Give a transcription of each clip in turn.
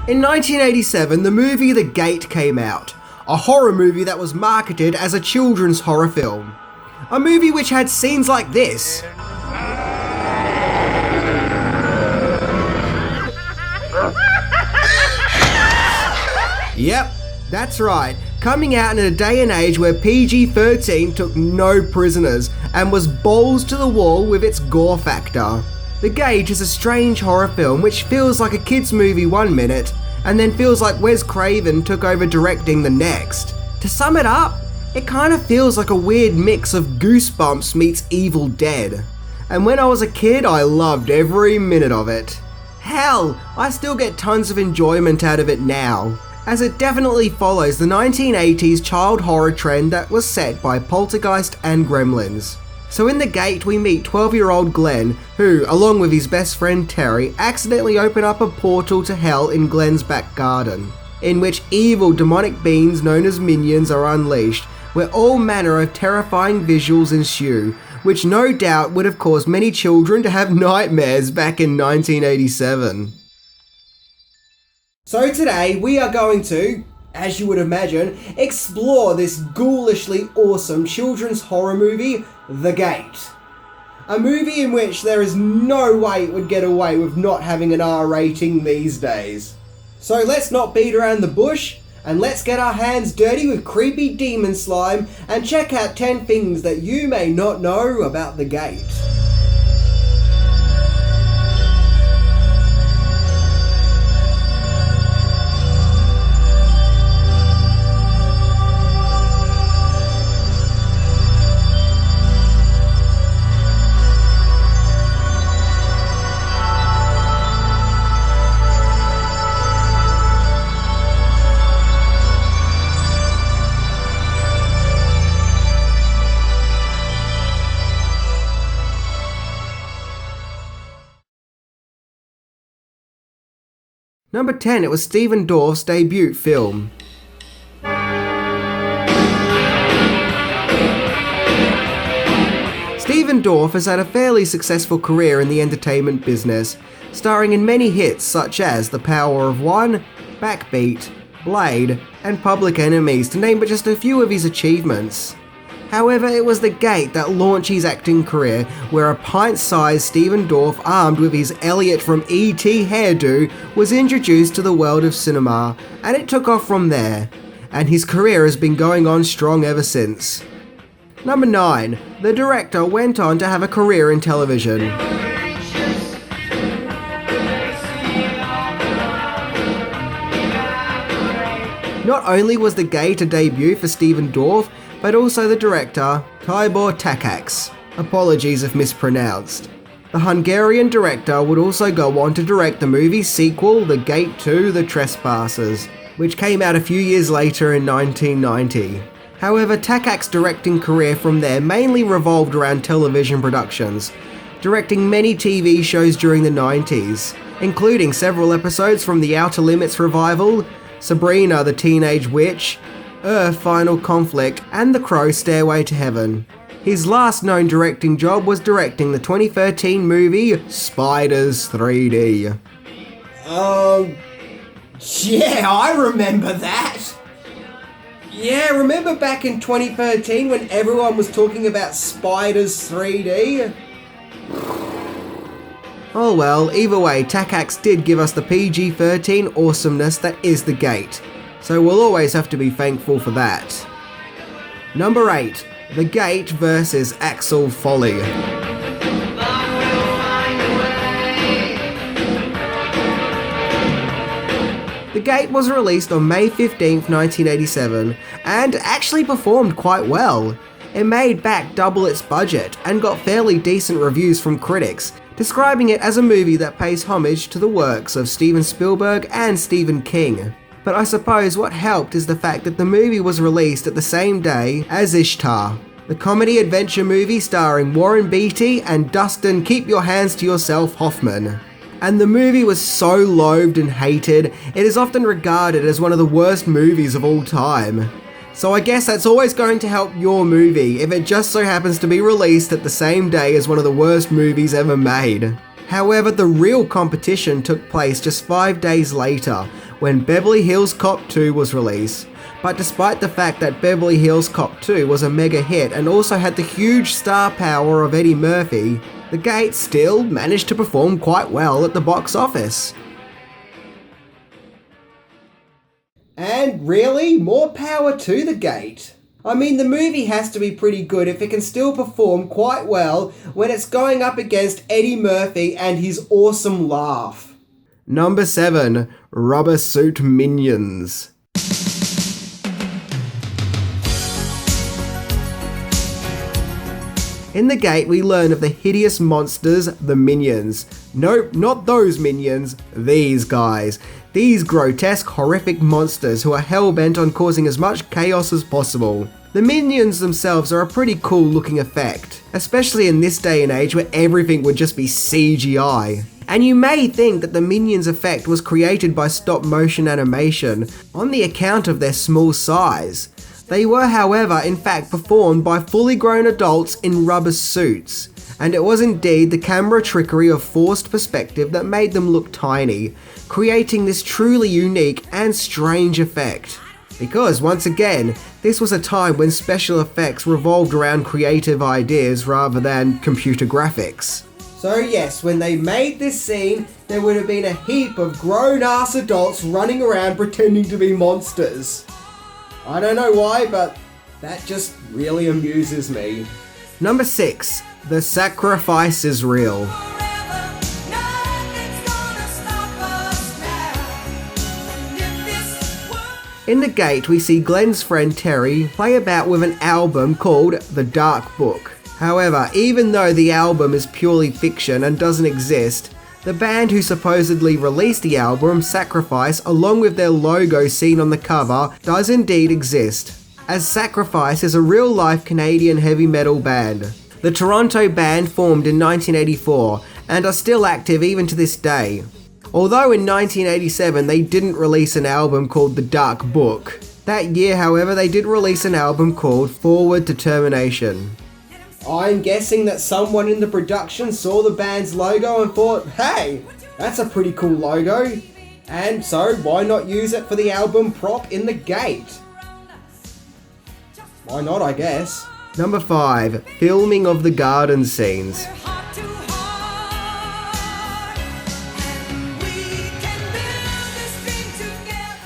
In 1987, the movie The Gate came out, a horror movie that was marketed as a children's horror film. A movie which had scenes like this. Yep, that's right, coming out in a day and age where PG-13 took no prisoners and was balls to the wall with its gore factor. The Gate is a strange horror film which feels like a kids movie 1 minute and then feels like Wes Craven took over directing the next. To sum it up, it kind of feels like a weird mix of Goosebumps meets Evil Dead. And when I was a kid, I loved every minute of it. Hell, I still get tons of enjoyment out of it now, as it definitely follows the 1980s child horror trend that was set by Poltergeist and Gremlins. So in The Gate we meet 12-year-old Glen, who, along with his best friend Terry, accidentally open up a portal to hell in Glen's back garden, in which evil demonic beings known as minions are unleashed, where all manner of terrifying visuals ensue, which no doubt would have caused many children to have nightmares back in 1987. So today we are going to, as you would imagine, explore this ghoulishly awesome children's horror movie, The Gate. A movie in which there is no way it would get away with not having an R rating these days. So let's not beat around the bush, and let's get our hands dirty with creepy demon slime and check out 10 things that you may not know about The Gate. Number 10, it was Stephen Dorff's debut film. Stephen Dorff has had a fairly successful career in the entertainment business, starring in many hits such as The Power of One, Backbeat, Blade, and Public Enemies, to name but just a few of his achievements. However, it was The Gate that launched his acting career, where a pint-sized Stephen Dorff armed with his Elliot from E.T. hairdo was introduced to the world of cinema, and it took off from there, and his career has been going on strong ever since. Number 9. The director went on to have a career in television. Not only was The Gate a debut for Stephen Dorff, but also the director, Tibor Takacs. Apologies if mispronounced. The Hungarian director would also go on to direct the movie's sequel, The Gate 2: The Trespassers, which came out a few years later in 1990. However, Takacs' directing career from there mainly revolved around television productions, directing many TV shows during the 90s, including several episodes from The Outer Limits revival, Sabrina the Teenage Witch, Earth Final Conflict, and The Crow Stairway to Heaven. His last known directing job was directing the 2013 movie Spiders 3D. Yeah, I remember that. Yeah, remember back in 2013 when everyone was talking about Spiders 3D? Oh well, either way, Takacs did give us the PG-13 awesomeness that is The Gate, so we'll always have to be thankful for that. Number 8. The Gate vs. Axel Foley. The Gate was released on May 15th, 1987, and actually performed quite well. It made back double its budget, and got fairly decent reviews from critics, describing it as a movie that pays homage to the works of Steven Spielberg and Stephen King. But I suppose what helped is the fact that the movie was released at the same day as Ishtar, the comedy adventure movie starring Warren Beatty and Dustin Keep Your Hands to Yourself Hoffman. And the movie was so loathed and hated, it is often regarded as one of the worst movies of all time. So I guess that's always going to help your movie if it just so happens to be released at the same day as one of the worst movies ever made. However, the real competition took place just 5 days later, when Beverly Hills Cop 2 was released. But despite the fact that Beverly Hills Cop 2 was a mega hit and also had the huge star power of Eddie Murphy, The Gate still managed to perform quite well at the box office. And really, more power to The Gate. I mean, the movie has to be pretty good if it can still perform quite well when it's going up against Eddie Murphy and his awesome laugh. Number 7. Rubber Suit Minions. In The Gate, we learn of the hideous monsters, the Minions. Nope, not those Minions, these guys. These grotesque, horrific monsters who are hell-bent on causing as much chaos as possible. The Minions themselves are a pretty cool looking effect, especially in this day and age where everything would just be CGI. And you may think that the Minions effect was created by stop-motion animation on the account of their small size. They were, however, in fact performed by fully grown adults in rubber suits, and it was indeed the camera trickery of forced perspective that made them look tiny, creating this truly unique and strange effect. Because, once again, this was a time when special effects revolved around creative ideas rather than computer graphics. So yes, when they made this scene, there would have been a heap of grown-ass adults running around pretending to be monsters. I don't know why, but that just really amuses me. Number 6. The Sacrifice is Real. In The Gate, we see Glen's friend Terry play about with an album called The Dark Book. However, even though the album is purely fiction and doesn't exist, the band who supposedly released the album, Sacrifice, along with their logo seen on the cover, does indeed exist, as Sacrifice is a real-life Canadian heavy metal band. The Toronto band formed in 1984 and are still active even to this day. Although in 1987 they didn't release an album called The Dark Book. That year, however, they did release an album called Forward Determination. I'm guessing that someone in the production saw the band's logo and thought, hey, that's a pretty cool logo, and so why not use it for the album prop in The Gate? Why not, I guess. Number 5. Filming of the garden scenes.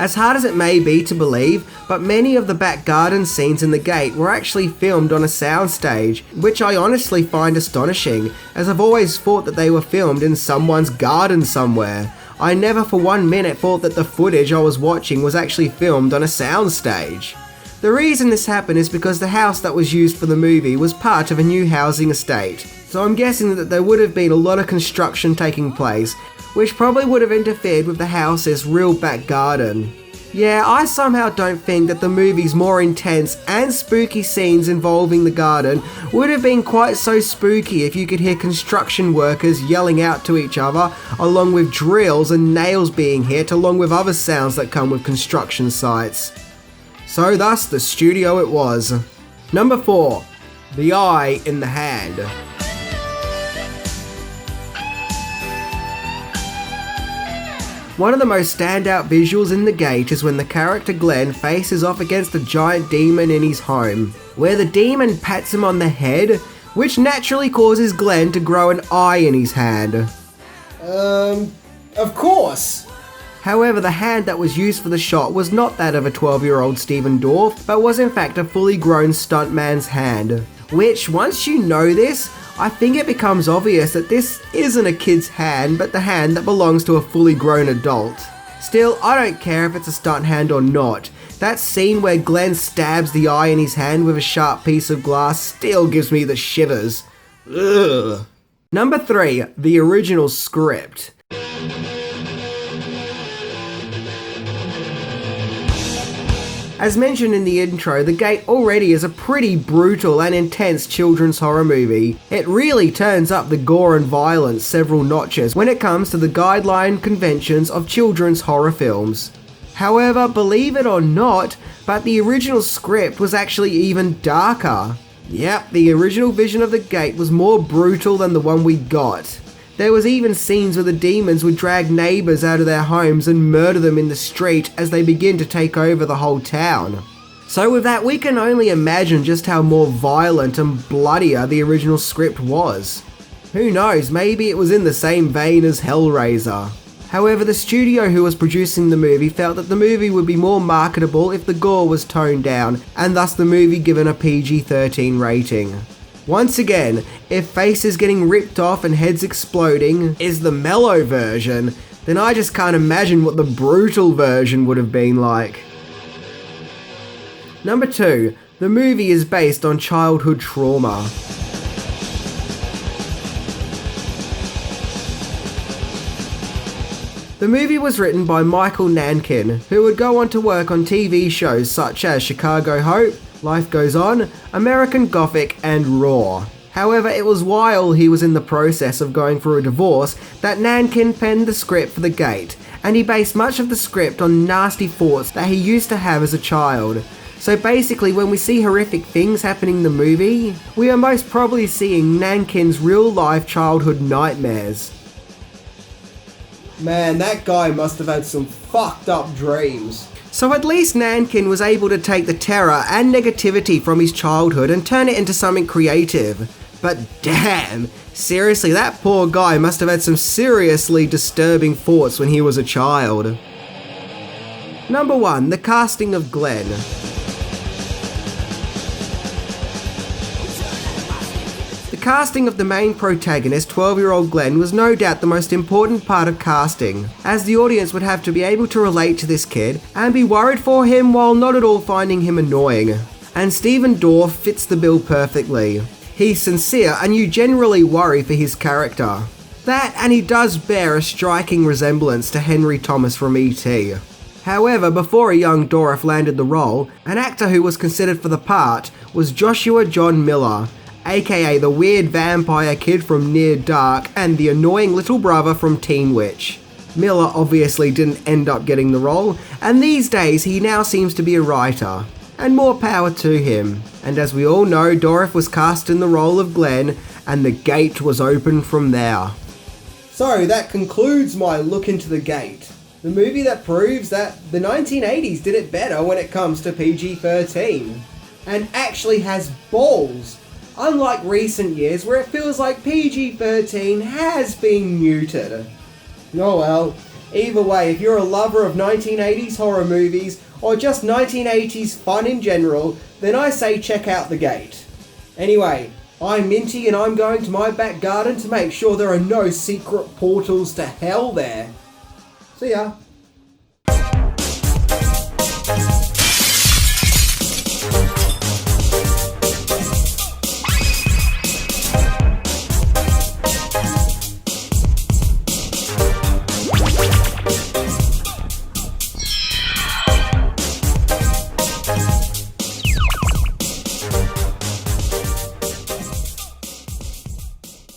As hard as it may be to believe, but many of the back garden scenes in The Gate were actually filmed on a soundstage, which I honestly find astonishing, as I've always thought that they were filmed in someone's garden somewhere. I never for 1 minute thought that the footage I was watching was actually filmed on a soundstage. The reason this happened is because the house that was used for the movie was part of a new housing estate, so I'm guessing that there would have been a lot of construction taking place, which probably would have interfered with the house's real back garden. Yeah, I somehow don't think that the movie's more intense and spooky scenes involving the garden would have been quite so spooky if you could hear construction workers yelling out to each other, along with drills and nails being hit, along with other sounds that come with construction sites. So thus, the studio it was. Number 4. The Eye in the Hand. One of the most standout visuals in The Gate is when the character Glen faces off against a giant demon in his home, where the demon pats him on the head, which naturally causes Glen to grow an eye in his hand. Of course! However, the hand that was used for the shot was not that of a 12-year-old Stephen Dorff, but was in fact a fully grown stuntman's hand. Which, once you know this, I think it becomes obvious that this isn't a kid's hand, but the hand that belongs to a fully grown adult. Still, I don't care if it's a stunt hand or not. That scene where Glen stabs the eye in his hand with a sharp piece of glass still gives me the shivers. Ugh. Number 3. The original script. As mentioned in the intro, The Gate already is a pretty brutal and intense children's horror movie. It really turns up the gore and violence several notches when it comes to the guideline conventions of children's horror films. However, believe it or not, but the original script was actually even darker. Yep, the original vision of The Gate was more brutal than the one we got. There was even scenes where the demons would drag neighbours out of their homes and murder them in the street as they begin to take over the whole town. So with that, we can only imagine just how more violent and bloodier the original script was. Who knows, maybe it was in the same vein as Hellraiser. However, the studio who was producing the movie felt that the movie would be more marketable if the gore was toned down, and thus the movie given a PG-13 rating. Once again, if faces getting ripped off and heads exploding is the mellow version, then I just can't imagine what the brutal version would have been like. Number 2. The movie is based on childhood trauma. The movie was written by Michael Nankin, who would go on to work on TV shows such as Chicago Hope, Life Goes On, American Gothic, and Raw. However, it was while he was in the process of going through a divorce that Nankin penned the script for The Gate, and he based much of the script on nasty thoughts that he used to have as a child. So basically, when we see horrific things happening in the movie, we are most probably seeing Nankin's real-life childhood nightmares. Man, that guy must have had some fucked up dreams. So at least Nankin was able to take the terror and negativity from his childhood and turn it into something creative. But damn, seriously, that poor guy must have had some seriously disturbing thoughts when he was a child. Number 1. The Casting of Glen. The casting of the main protagonist, 12-year-old Glen, was no doubt the most important part of casting, as the audience would have to be able to relate to this kid and be worried for him while not at all finding him annoying. And Stephen Dorff fits the bill perfectly. He's sincere and you generally worry for his character. That, and he does bear a striking resemblance to Henry Thomas from E.T. However, before a young Dorff landed the role, an actor who was considered for the part was Joshua John Miller, aka the weird vampire kid from Near Dark and the annoying little brother from Teen Witch. Miller obviously didn't end up getting the role, and these days he now seems to be a writer. And more power to him. And as we all know, Dorff was cast in the role of Glen, and the gate was opened from there. So that concludes my look into The Gate. The movie that proves that the 1980s did it better when it comes to PG-13. And actually has balls. Unlike recent years where it feels like PG-13 has been muted. Oh well, either way, if you're a lover of 1980s horror movies or just 1980s fun in general, then I say check out The Gate. Anyway, I'm Minty and I'm going to my back garden to make sure there are no secret portals to hell there. See ya.